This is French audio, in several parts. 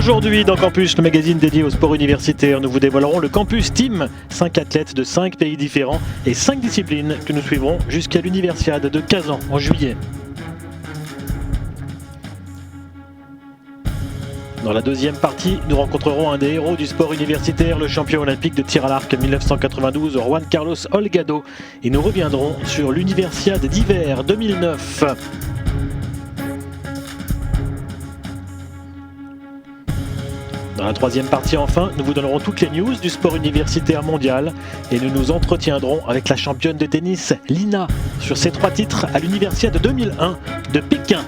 Aujourd'hui dans Campus, le magazine dédié au sport universitaire, nous vous dévoilerons le Campus Team, 5 athlètes de 5 pays différents et 5 disciplines que nous suivrons jusqu'à l'Universiade de Kazan en juillet. Dans la deuxième partie, nous rencontrerons un des héros du sport universitaire, le champion olympique de tir à l'arc 1992, Juan Carlos Holgado, et nous reviendrons sur l'Universiade d'hiver 2009. Dans la troisième partie enfin, nous vous donnerons toutes les news du sport universitaire mondial et nous nous entretiendrons avec la championne de tennis Lina sur ses 3 titres à l'Universiade 2001 de Pékin.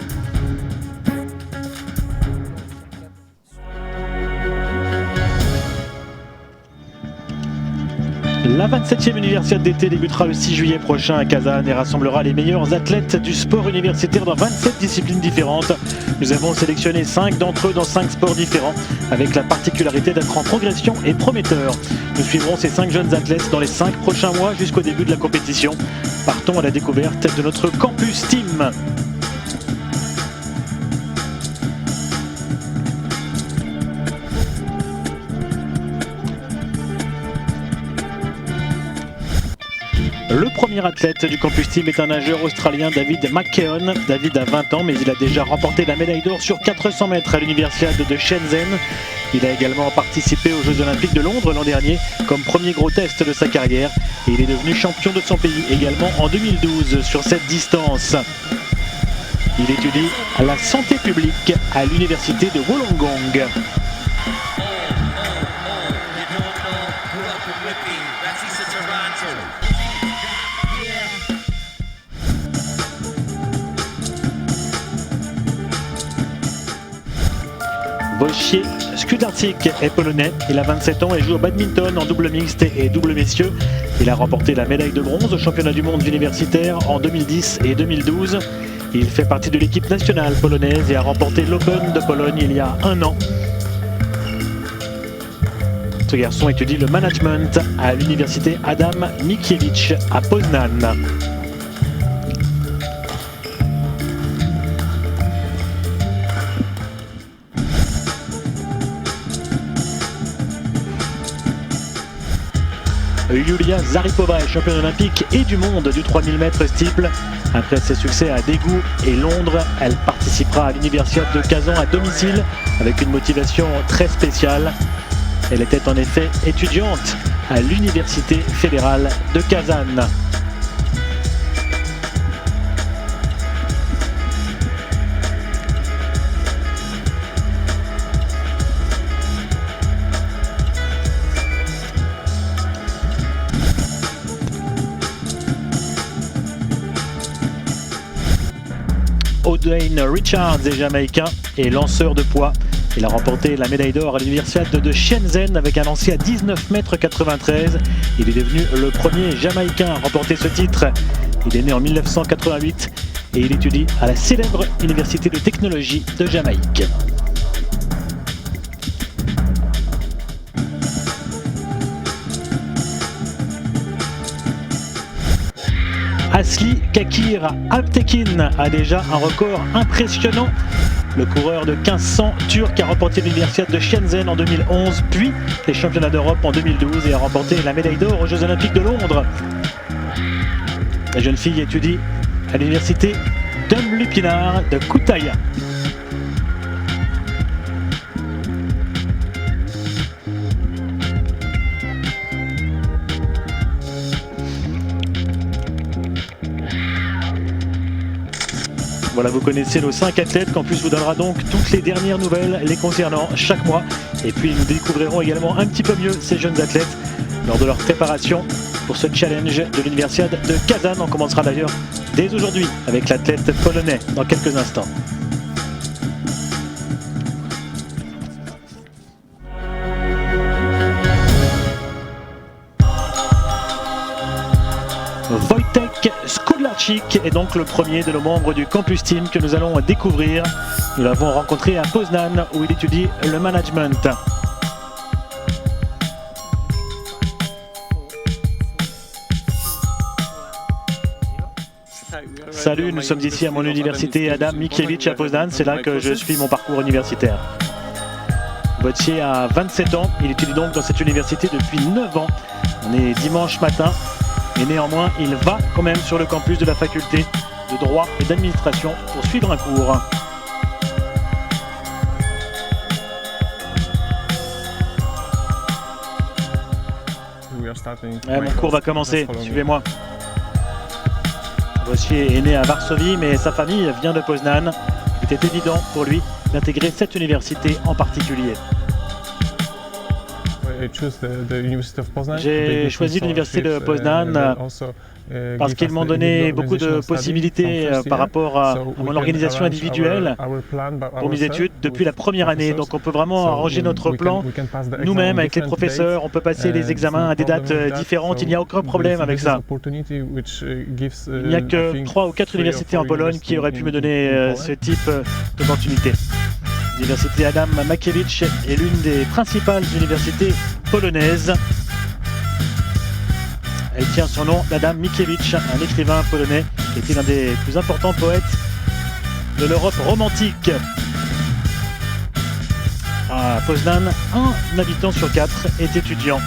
La 27e Universiade d'été débutera le 6 juillet prochain à Kazan et rassemblera les meilleurs athlètes du sport universitaire dans 27 disciplines différentes. Nous avons sélectionné 5 d'entre eux dans 5 sports différents, avec la particularité d'être en progression et prometteur. Nous suivrons ces 5 jeunes athlètes dans les 5 prochains mois jusqu'au début de la compétition. Partons à la découverte de notre Campus Team. Le premier athlète du Campus Team est un nageur australien, David McKeown. David a 20 ans, mais il a déjà remporté la médaille d'or sur 400 mètres à l'Universiade de Shenzhen. Il a également participé aux Jeux Olympiques de Londres l'an dernier comme premier gros test de sa carrière. Et il est devenu champion de son pays également en 2012 sur cette distance. Il étudie la santé publique à l'Université de Wollongong. Wojciech Skudarczyk est polonais, il a 27 ans et joue au badminton en double mixte et double messieurs. Il a remporté la médaille de bronze au championnat du monde universitaire en 2010 et 2012. Il fait partie de l'équipe nationale polonaise et a remporté l'Open de Pologne il y a 1 an. Ce garçon étudie le management à l'université Adam Mickiewicz à Poznan. Yulia Zaripova est championne olympique et du monde du 3000 mètres steeple. Après ses succès à Daegu et Londres, elle participera à l'Universiade de Kazan à domicile avec une motivation très spéciale. Elle était en effet étudiante à l'Université fédérale de Kazan. Dwayne Richards est jamaïcain et lanceur de poids. Il a remporté la médaille d'or à l'Universiade de Shenzhen avec un lancer à 19,93 m. Il est devenu le premier jamaïcain à remporter ce titre. Il est né en 1988 et il étudie à la célèbre Université de technologie de Jamaïque. Asli Kakir Alptekin a déjà un record impressionnant. Le coureur de 1500 turc a remporté l'Universiade de Shenzhen en 2011, puis les championnats d'Europe en 2012 et a remporté la médaille d'or aux Jeux Olympiques de Londres. La jeune fille étudie à l'Université Dumlupinar de Kütahya. Voilà, vous connaissez nos 5 athlètes. Campus vous donnera donc toutes les dernières nouvelles les concernant chaque mois. Et puis nous découvrirons également un petit peu mieux ces jeunes athlètes lors de leur préparation pour ce challenge de l'Universiade de Kazan. On commencera d'ailleurs dès aujourd'hui avec l'athlète polonais dans quelques instants. Wojtek Skudlarczyk est donc le premier de nos membres du Campus Team que nous allons découvrir. Nous l'avons rencontré à Poznan où il étudie le management. Salut, nous sommes ici à mon université Adam Mickiewicz à Poznan, c'est là que je suis mon parcours universitaire. Wojciech a 27 ans, il étudie donc dans cette université depuis 9 ans. On est dimanche matin, mais néanmoins il va quand même sur le campus de la faculté de droit et d'administration pour suivre un cours. Mon cours va commencer, suivez-moi. Wojciech est né à Varsovie, mais sa famille vient de Poznan. Il était évident pour lui d'intégrer cette université en particulier. J'ai choisi l'université de Poznan parce qu'ils m'ont donné beaucoup de possibilités par rapport à mon organisation individuelle pour mes études depuis la première année. Donc on peut vraiment arranger notre plan nous-mêmes avec les professeurs, on peut passer les examens à des dates différentes, il n'y a aucun problème avec ça. Il n'y a que 3 ou 4 universités en Pologne qui auraient pu me donner ce type d'opportunité. L'université Adam Mickiewicz est l'une des principales universités polonaises. Elle tient son nom d'Adam Mickiewicz, un écrivain polonais qui était l'un des plus importants poètes de l'Europe romantique. À Poznan, un habitant sur 4 est étudiant.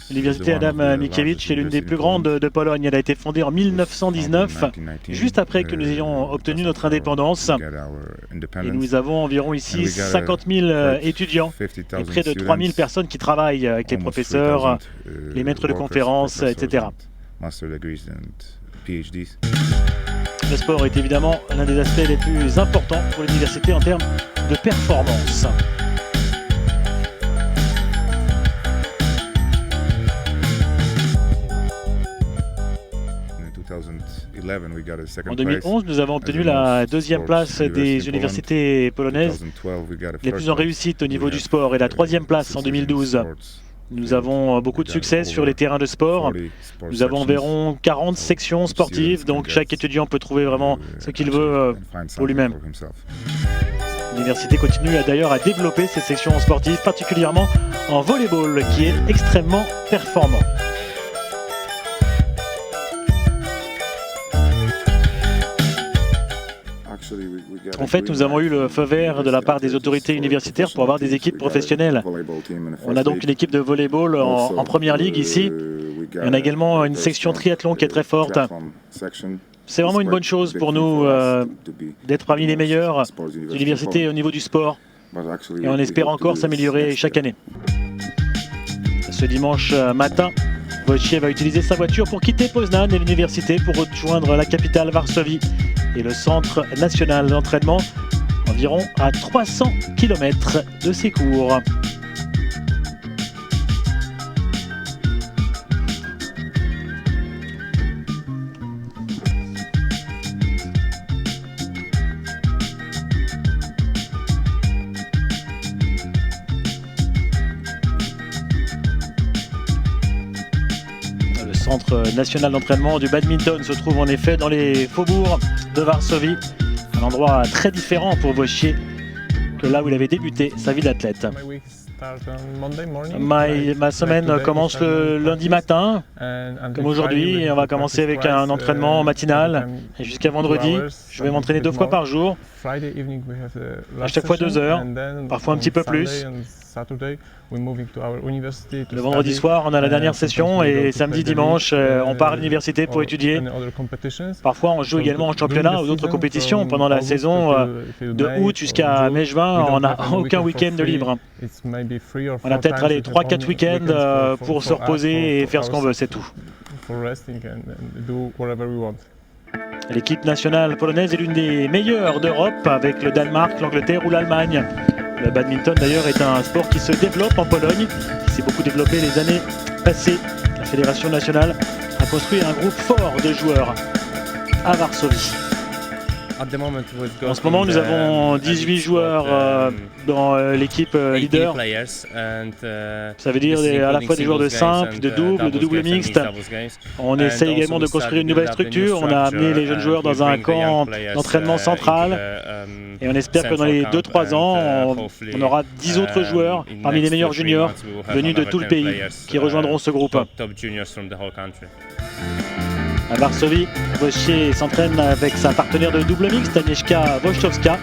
L'université Adam Mickiewicz est l'une des plus grandes de Pologne. Elle a été fondée en 1919, juste après que nous ayons obtenu notre indépendance. Et nous avons environ ici 50 000 étudiants et près de 3 000 personnes qui travaillent avec les professeurs, les maîtres de conférences, etc. Le sport est évidemment l'un des aspects les plus importants pour l'université en termes de performance. En 2011, nous avons obtenu la 2e place des universités polonaises les plus en réussite au niveau du sport et la 3e place en 2012. Nous avons beaucoup de succès sur les terrains de sport. Nous avons environ 40 sections sportives, donc chaque étudiant peut trouver vraiment ce qu'il veut pour lui-même. L'université continue d'ailleurs à développer ces sections sportives, particulièrement en volleyball, qui est extrêmement performant. En fait, nous avons eu le feu vert de la part des autorités universitaires pour avoir des équipes professionnelles. On a donc une équipe de volleyball en première ligue ici. On a également une section triathlon qui est très forte. C'est vraiment une bonne chose pour nous d'être parmi les meilleures universités au niveau du sport. Et on espère encore s'améliorer chaque année. Ce dimanche matin, Wojciech va utiliser sa voiture pour quitter Poznan et l'université pour rejoindre la capitale Varsovie et le centre national d'entraînement, environ à 300 km de ses cours. Le centre national d'entraînement du badminton se trouve en effet dans les faubourgs de Varsovie, un endroit très différent pour Wojciech que là où il avait débuté sa vie d'athlète. Ma semaine commence le lundi matin, comme aujourd'hui, et on va commencer avec un entraînement matinal. Et jusqu'à vendredi, je vais m'entraîner 2 fois par jour, à chaque fois 2 heures, parfois un petit peu plus. Le vendredi soir, on a la dernière session et samedi, dimanche, on part à l'université pour étudier. Parfois, on joue également en championnat ou d'autres compétitions. Pendant la saison de août jusqu'à mai-juin, on n'a aucun week-end de libre. On a peut-être 3-4 week-ends pour se reposer et faire ce qu'on veut, c'est tout. L'équipe nationale polonaise est l'une des meilleures d'Europe avec le Danemark, l'Angleterre ou l'Allemagne. Le badminton d'ailleurs est un sport qui se développe en Pologne, qui s'est beaucoup développé les années passées. La fédération nationale a construit un groupe fort de joueurs à Varsovie. En ce moment, nous avons 18 joueurs dans l'équipe leader. Ça veut dire à la fois des joueurs de simple, de double mixte. On essaie également de construire une nouvelle structure. On a amené les jeunes joueurs dans un camp d'entraînement central. Et on espère que dans les 2-3 ans, on aura 10 autres joueurs parmi les meilleurs juniors venus de tout le pays qui rejoindront ce groupe. À Varsovie, Wojciech s'entraîne avec sa partenaire de double mixte, Agnieszka Wojtowska,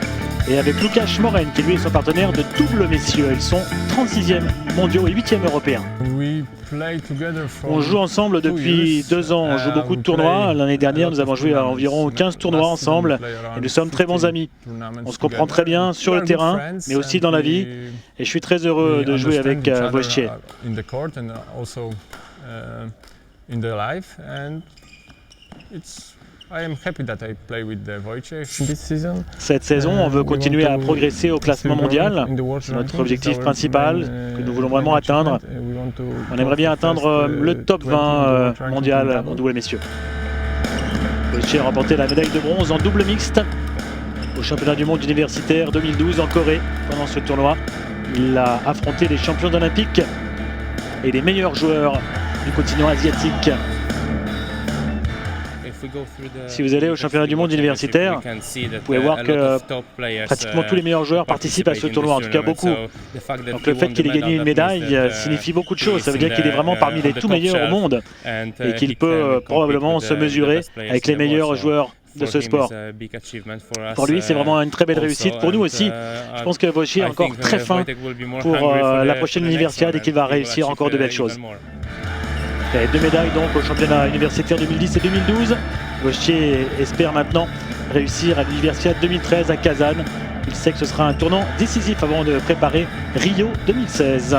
et avec Łukasz Moren, qui lui est son partenaire de double messieurs. Ils sont 36e mondiaux et 8e européens. On joue ensemble depuis 2 ans, on joue beaucoup de tournois. L'année dernière, nous avons joué à environ 15 tournois ensemble et nous sommes très bons amis. On se comprend très bien sur le terrain, mais aussi dans la vie. Et je suis très heureux de jouer avec Wojciech. Cette saison, on veut continuer à progresser au classement mondial. C'est notre objectif principal que nous voulons vraiment atteindre. On aimerait bien atteindre le top 20 mondial en double messieurs. Wojciech a remporté la médaille de bronze en double mixte au championnat du monde universitaire 2012 en Corée. Pendant ce tournoi, il a affronté les champions olympiques et les meilleurs joueurs du continent asiatique. Si vous allez au championnat du monde universitaire, vous pouvez voir que pratiquement tous les meilleurs joueurs participent à ce tournoi, en tout cas beaucoup. Donc le fait qu'il ait gagné une médaille signifie beaucoup de choses. Ça veut dire qu'il est vraiment parmi les tout meilleurs au monde et qu'il peut probablement se mesurer avec les meilleurs joueurs de ce sport. Pour lui, c'est vraiment une très belle réussite. Pour nous aussi, je pense que Wojciech est encore très fin pour la prochaine universiade et qu'il va réussir encore de belles choses. Il y a 2 médailles donc au championnat universitaire 2010 et 2012. Wojciech espère maintenant réussir à l'universiade 2013 à Kazan. Il sait que ce sera un tournant décisif avant de préparer Rio 2016.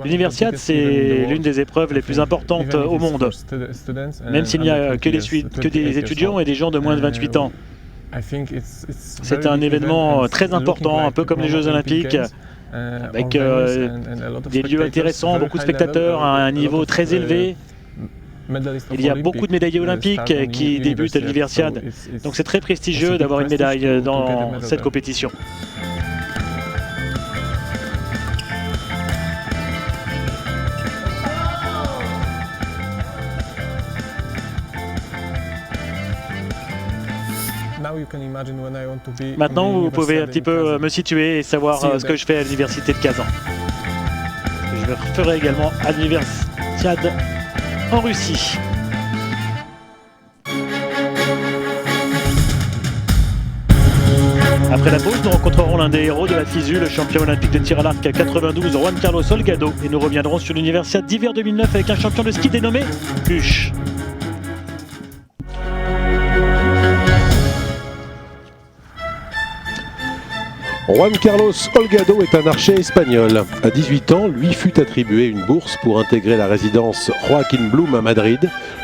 L'universiade, c'est l'une des épreuves les plus importantes au monde, même s'il n'y a que des étudiants et des gens de moins de 28 ans. C'est un événement très important, un peu comme les Jeux Olympiques, avec des lieux intéressants, beaucoup de spectateurs à un niveau très élevé. Il y a beaucoup de médaillés olympiques qui débutent à l'universiade, donc c'est très prestigieux d'avoir une médaille dans cette compétition. Maintenant, vous pouvez un petit peu me situer et savoir ce que je fais à l'université de Kazan. Je le ferai également à l'universiade en Russie. Après la pause, nous rencontrerons l'un des héros de la FISU, le champion olympique de tir à l'arc à 92, Juan Carlos Holgado, et nous reviendrons sur l'universiade d'hiver 2009 avec un champion de ski dénommé Bush. Juan Carlos Holgado est un archer espagnol. À 18 ans, lui fut attribué une bourse pour intégrer la résidence Joaquin Blum à Madrid,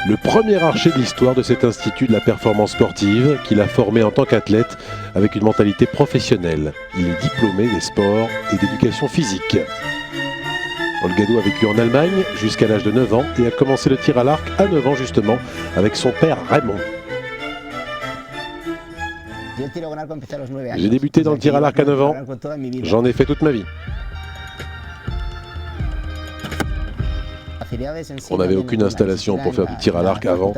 le premier archer de l'histoire de cet institut de la performance sportive qu'il a formé en tant qu'athlète avec une mentalité professionnelle. Il est diplômé des sports et d'éducation physique. Holgado a vécu en Allemagne jusqu'à l'âge de 9 ans et a commencé le tir à l'arc à 9 ans justement avec son père Raymond. J'ai débuté dans le tir à l'arc à 9 ans, j'en ai fait toute ma vie. On n'avait aucune installation pour faire du tir à l'arc avant,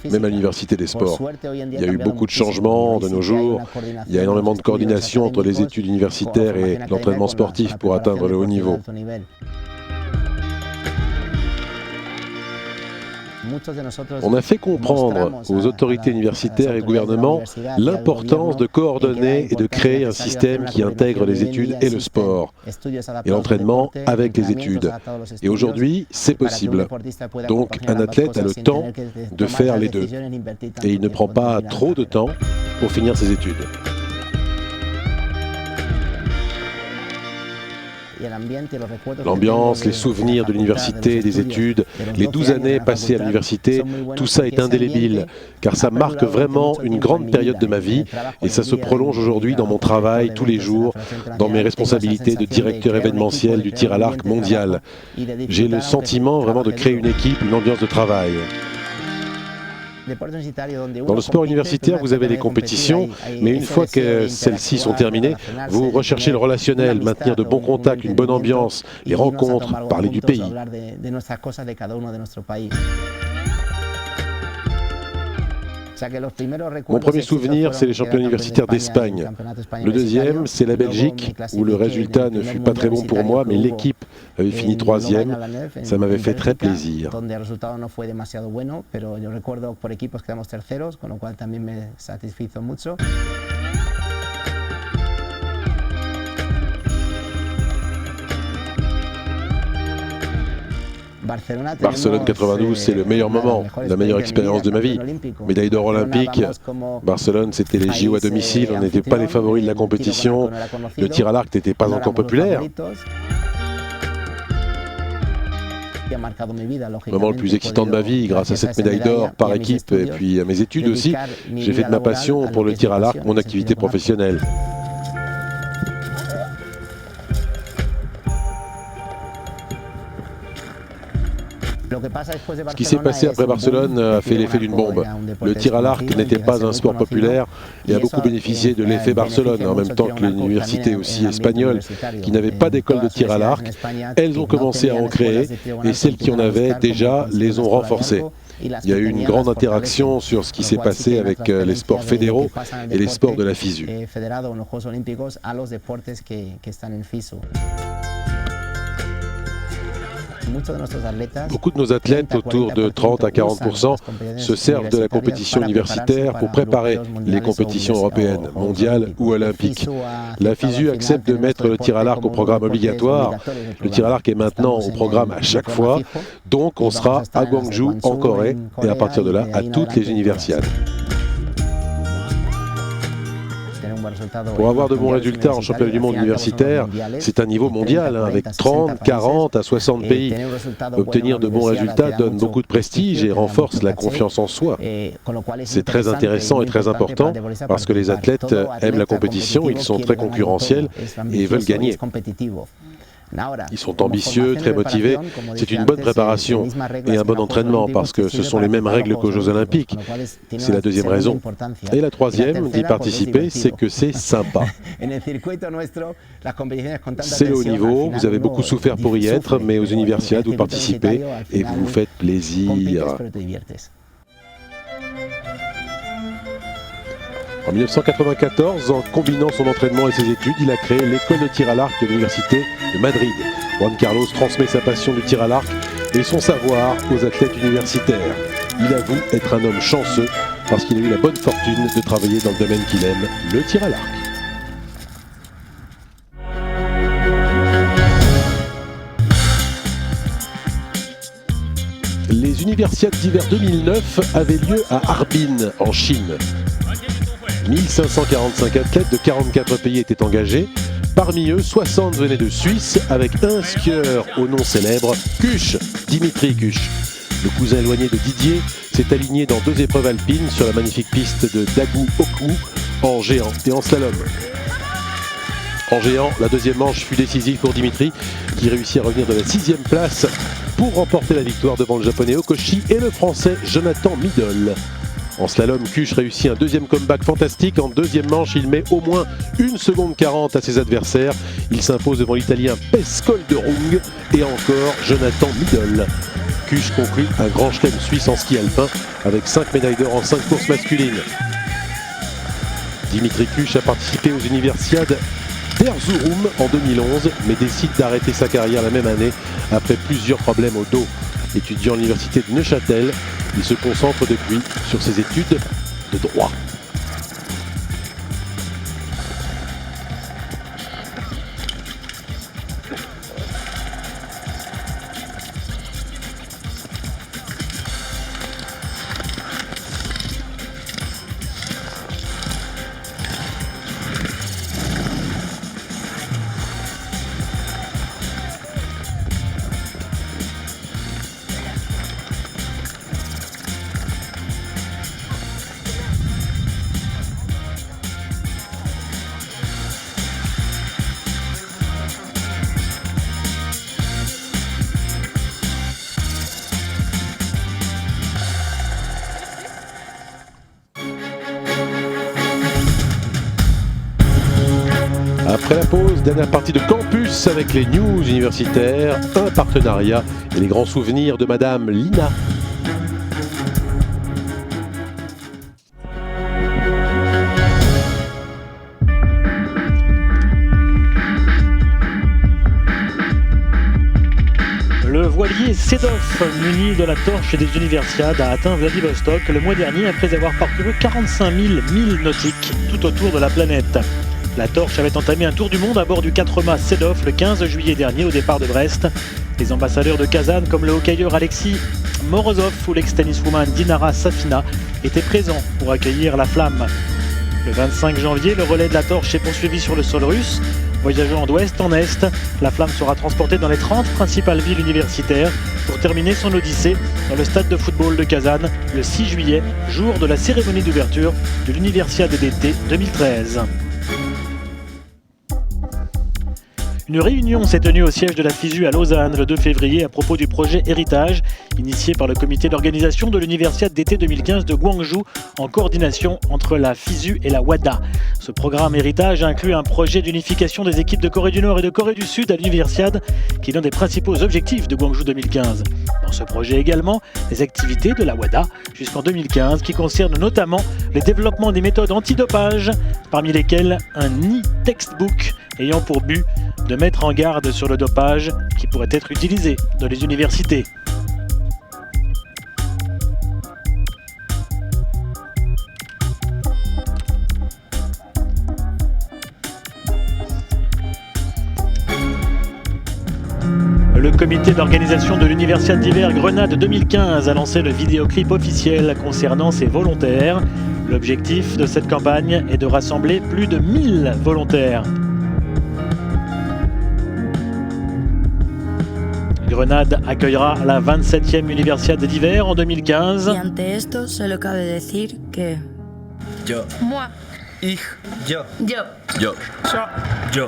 même à l'université des sports. Il y a eu beaucoup de changements de nos jours, il y a énormément de coordination entre les études universitaires et l'entraînement sportif pour atteindre le haut niveau. On a fait comprendre aux autorités universitaires et au gouvernement l'importance de coordonner et de créer un système qui intègre les études et le sport, et l'entraînement avec les études. Et aujourd'hui, c'est possible. Donc un athlète a le temps de faire les deux. Et il ne prend pas trop de temps pour finir ses études. L'ambiance, les souvenirs de l'université, des études, les 12 années passées à l'université, tout ça est indélébile, car ça marque vraiment une grande période de ma vie et ça se prolonge aujourd'hui dans mon travail tous les jours, dans mes responsabilités de directeur événementiel du tir à l'arc mondial. J'ai le sentiment vraiment de créer une équipe, une ambiance de travail. Dans le sport universitaire, vous avez les compétitions, mais une fois que celles-ci sont terminées, vous recherchez le relationnel, maintenir de bons contacts, une bonne ambiance, les rencontres, parler du pays. Mon premier souvenir, c'est les championnats universitaires d'Espagne. Le deuxième, c'est la Belgique, où le résultat ne fut pas très bon pour moi, mais l'équipe avait fini troisième. Ça m'avait fait très plaisir. Barcelone 92, c'est le meilleur moment, la meilleure expérience de ma vie. Médaille d'or olympique, Barcelone c'était les JO à domicile, on n'était pas les favoris de la compétition, le tir à l'arc n'était pas encore populaire. Le moment le plus excitant de ma vie, grâce à cette médaille d'or par équipe et puis à mes études aussi, j'ai fait de ma passion pour le tir à l'arc mon activité professionnelle. Ce qui s'est passé après Barcelone a fait l'effet d'une bombe. Le tir à l'arc n'était pas un sport populaire et a beaucoup bénéficié de l'effet Barcelone, en même temps que l'université aussi espagnole, qui n'avait pas d'école de tir à l'arc. Elles ont commencé à en créer et celles qui en avaient déjà les ont renforcées. Il y a eu une grande interaction sur ce qui s'est passé avec les sports fédéraux et les sports de la FISU. Beaucoup de nos athlètes, autour de 30 à 40%, se servent de la compétition universitaire pour préparer les compétitions européennes, mondiales ou olympiques. La FISU accepte de mettre le tir à l'arc au programme obligatoire. Le tir à l'arc est maintenant au programme à chaque fois, donc on sera à Gwangju en Corée et à partir de là à toutes les universiades. Pour avoir de bons résultats en championnat du monde universitaire, c'est un niveau mondial, avec 30, 40 à 60 pays. Obtenir de bons résultats donne beaucoup de prestige et renforce la confiance en soi. C'est très intéressant et très important parce que les athlètes aiment la compétition, ils sont très concurrentiels et veulent gagner. Ils sont ambitieux, très motivés. C'est une bonne préparation et un bon entraînement parce que ce sont les mêmes règles qu'aux Jeux Olympiques. C'est la deuxième raison. Et la troisième d'y participer, c'est que c'est sympa. C'est le haut niveau, vous avez beaucoup souffert pour y être, mais aux universiades, vous participez et vous vous faites plaisir. En 1994, en combinant son entraînement et ses études, il a créé l'école de tir à l'arc de l'université de Madrid. Juan Carlos transmet sa passion du tir à l'arc et son savoir aux athlètes universitaires. Il avoue être un homme chanceux parce qu'il a eu la bonne fortune de travailler dans le domaine qu'il aime, le tir à l'arc. Les Universiades d'hiver 2009 avaient lieu à Harbin, en Chine. 1545 athlètes de 44 pays étaient engagés. Parmi eux, 60 venaient de Suisse avec un skieur au nom célèbre, Kusch, Dimitri Kusch. Le cousin éloigné de Didier s'est aligné dans 2 épreuves alpines sur la magnifique piste de Dagu-Oku en géant et en slalom. En géant, la deuxième manche fut décisive pour Dimitri qui réussit à revenir de la 6e place pour remporter la victoire devant le japonais Okoshi et le français Jonathan Middle. En slalom, Kusch réussit un deuxième comeback fantastique. En deuxième manche, il met au moins 1 seconde 40 à ses adversaires. Il s'impose devant l'italien Pescolderung et encore Jonathan Middle. Kusch conclut un grand chelem suisse en ski alpin avec 5 médailles d'or en 5 courses masculines. Dimitri Kusch a participé aux Universiades d'Erzurum en 2011, mais décide d'arrêter sa carrière la même année après plusieurs problèmes au dos. Étudiant à l'université de Neuchâtel, il se concentre depuis sur ses études de droit. Après la pause, dernière partie de campus avec les news universitaires, un partenariat et les grands souvenirs de Madame Lina. Le voilier Sedov, muni de la torche des Universiades, a atteint Vladivostok le mois dernier après avoir parcouru 45 000 milles nautiques tout autour de la planète. La torche avait entamé un tour du monde à bord du 4 mâts Sedov le 15 juillet dernier au départ de Brest. Les ambassadeurs de Kazan comme le hockeyeur Alexis Morozov ou l'ex-tenniswoman Dinara Safina étaient présents pour accueillir la flamme. Le 25 janvier, le relais de la torche est poursuivi sur le sol russe. Voyageant d'ouest en est, la flamme sera transportée dans les 30 principales villes universitaires pour terminer son odyssée dans le stade de football de Kazan le 6 juillet, jour de la cérémonie d'ouverture de l'Universiade d'été 2013. Une réunion s'est tenue au siège de la FISU à Lausanne le 2 février à propos du projet Héritage, initié par le comité d'organisation de l'Universiade d'été 2015 de Gwangju, en coordination entre la FISU et la WADA. Ce programme Héritage inclut un projet d'unification des équipes de Corée du Nord et de Corée du Sud à l'Universiade, qui est l'un des principaux objectifs de Gwangju 2015. Dans ce projet également, les activités de la WADA jusqu'en 2015, qui concernent notamment le développement des méthodes antidopage, parmi lesquelles un e-textbook ayant pour but de mettre en garde sur le dopage qui pourrait être utilisé dans les universités. Le comité d'organisation de l'Universiade d'hiver Grenade 2015 a lancé le vidéoclip officiel concernant ses volontaires. L'objectif de cette campagne est de rassembler plus de 1000 volontaires. Grenade accueillera la 27e Universiade d'hiver en 2015. Y ante esto solo cabe decir que Yo. moi, Ich. Yo. yo, Yo. Yo.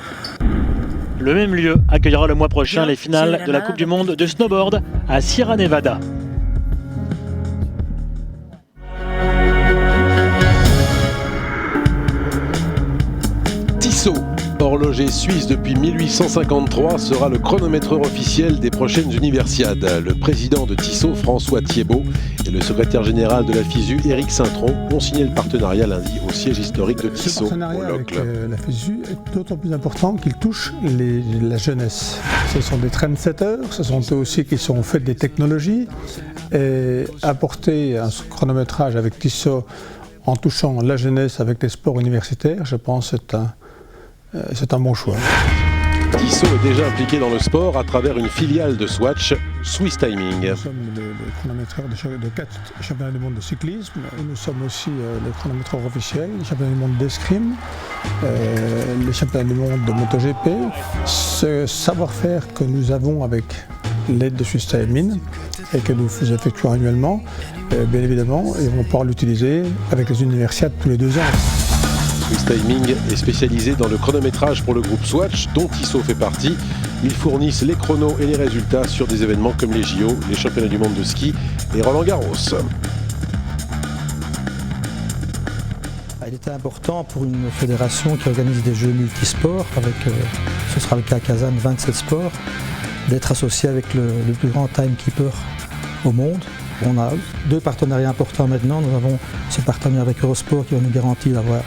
Le même lieu accueillera le mois prochain les finales de la Coupe du Monde de snowboard à Sierra Nevada. Tissot, horloger suisse depuis 1853, sera le chronométreur officiel des prochaines Universiades. Le président de Tissot, François Thiebaud, et le secrétaire général de la FISU, Éric Saintron, ont signé le partenariat lundi au siège historique de Ce Tissot, partenariat au avec Locle. la FISU est d'autant plus important qu'il touche la jeunesse. Ce sont des trendsetters, ce sont eux aussi qui sont faits des technologies. Et apporter un chronométrage avec Tissot en touchant la jeunesse avec les sports universitaires, je pense que c'est un bon choix. Tissot est déjà impliqué dans le sport à travers une filiale de Swatch, Swiss Timing. Nous sommes le chronométreur de 4 championnats du monde de cyclisme. Nous sommes aussi le chronométreur officiel, les championnats du monde d'escrime, les championnats du monde de MotoGP. Ce savoir-faire que nous avons avec l'aide de Swiss Timing et que nous effectuons annuellement, bien évidemment, et on va pouvoir l'utiliser avec les universiades tous les 2 ans. Swiss Timing est spécialisé dans le chronométrage pour le groupe Swatch, dont Tissot fait partie. Ils fournissent les chronos et les résultats sur des événements comme les JO, les championnats du monde de ski et Roland-Garros. Il était important pour une fédération qui organise des jeux multisports, ce sera le cas à Kazan, 27 sports, d'être associé avec le plus grand timekeeper au monde. On a 2 partenariats importants maintenant. Nous avons ce partenariat avec Eurosport qui va nous garantir d'avoir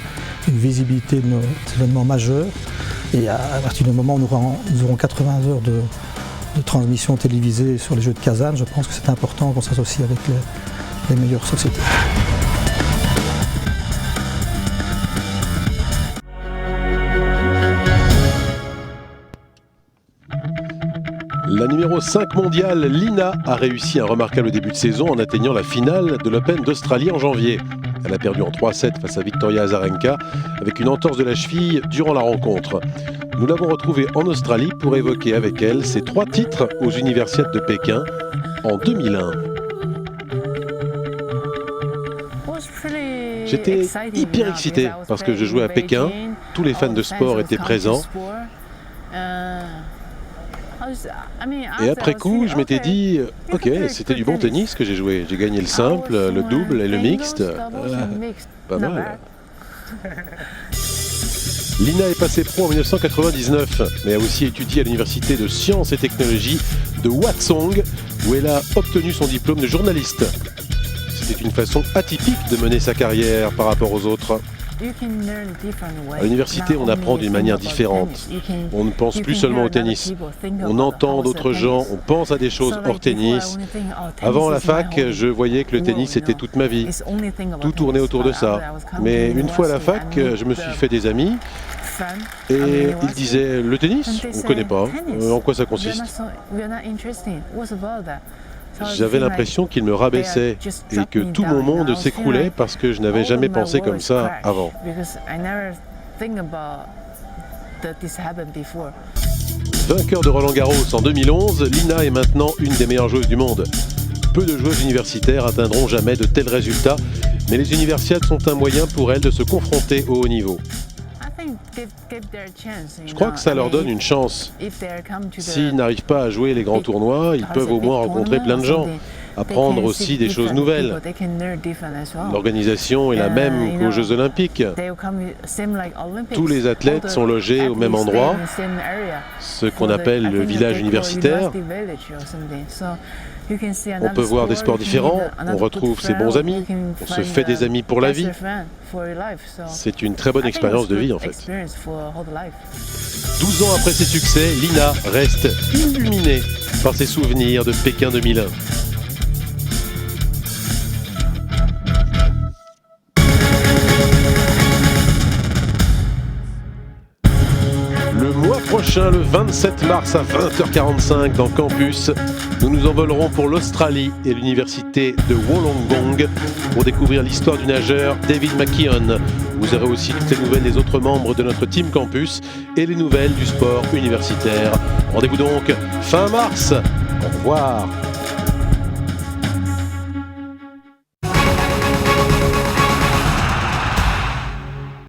une visibilité de nos événements majeurs. Et à partir du moment où nous aurons 80 heures de transmission télévisée sur les Jeux de Kazan, je pense que c'est important qu'on s'associe avec les meilleures sociétés. La numéro 5 mondiale, Lina, a réussi un remarquable début de saison en atteignant la finale de l'Open d'Australie en janvier. Elle a perdu en 3-7 face à Victoria Azarenka avec une entorse de la cheville durant la rencontre. Nous l'avons retrouvée en Australie pour évoquer avec elle ses 3 titres aux Universiades de Pékin en 2001. J'étais hyper excité parce que je jouais à Pékin, tous les fans de sport étaient présents. Et après coup, je m'étais dit, ok, c'était du bon tennis que j'ai joué. J'ai gagné le simple, le double et le mixte. Pas mal. Lina est passée pro en 1999, mais a aussi étudié à l'université de sciences et technologies de Hwaseong, où elle a obtenu son diplôme de journaliste. C'était une façon atypique de mener sa carrière par rapport aux autres. À l'université, on apprend d'une manière différente. On ne pense plus seulement au tennis. On entend d'autres gens, on pense à des choses hors tennis. Avant la fac, je voyais que le tennis était toute ma vie. Tout tournait autour de ça. Mais une fois à la fac, je me suis fait des amis et ils disaient « Le tennis ? On ne connaît pas. En quoi ça consiste ?» J'avais l'impression qu'ils me rabaissaient et que tout mon monde s'écroulait parce que je n'avais jamais pensé comme ça avant. Vainqueur de Roland Garros en 2011, Lina est maintenant une des meilleures joueuses du monde. Peu de joueuses universitaires atteindront jamais de tels résultats, mais les universiades sont un moyen pour elles de se confronter au haut niveau. Je crois que ça leur donne une chance. S'ils n'arrivent pas à jouer les grands tournois, ils peuvent au moins rencontrer plein de gens, apprendre aussi des choses nouvelles. L'organisation est la même qu'aux Jeux Olympiques. Tous les athlètes sont logés au même endroit, ce qu'on appelle le village universitaire. On peut voir des sports différents, on retrouve ses bons amis, on se fait des amis pour la vie. C'est une très bonne expérience de vie en fait. 12 ans après ses succès, Lina reste illuminée par ses souvenirs de Pékin 2001. Le mois prochain, le 27 mars à 20h45 dans Campus, nous nous envolerons pour l'Australie et l'université de Wollongong pour découvrir l'histoire du nageur David McKeon. Vous aurez aussi toutes les nouvelles des autres membres de notre team Campus et les nouvelles du sport universitaire. Rendez-vous donc fin mars. Au revoir.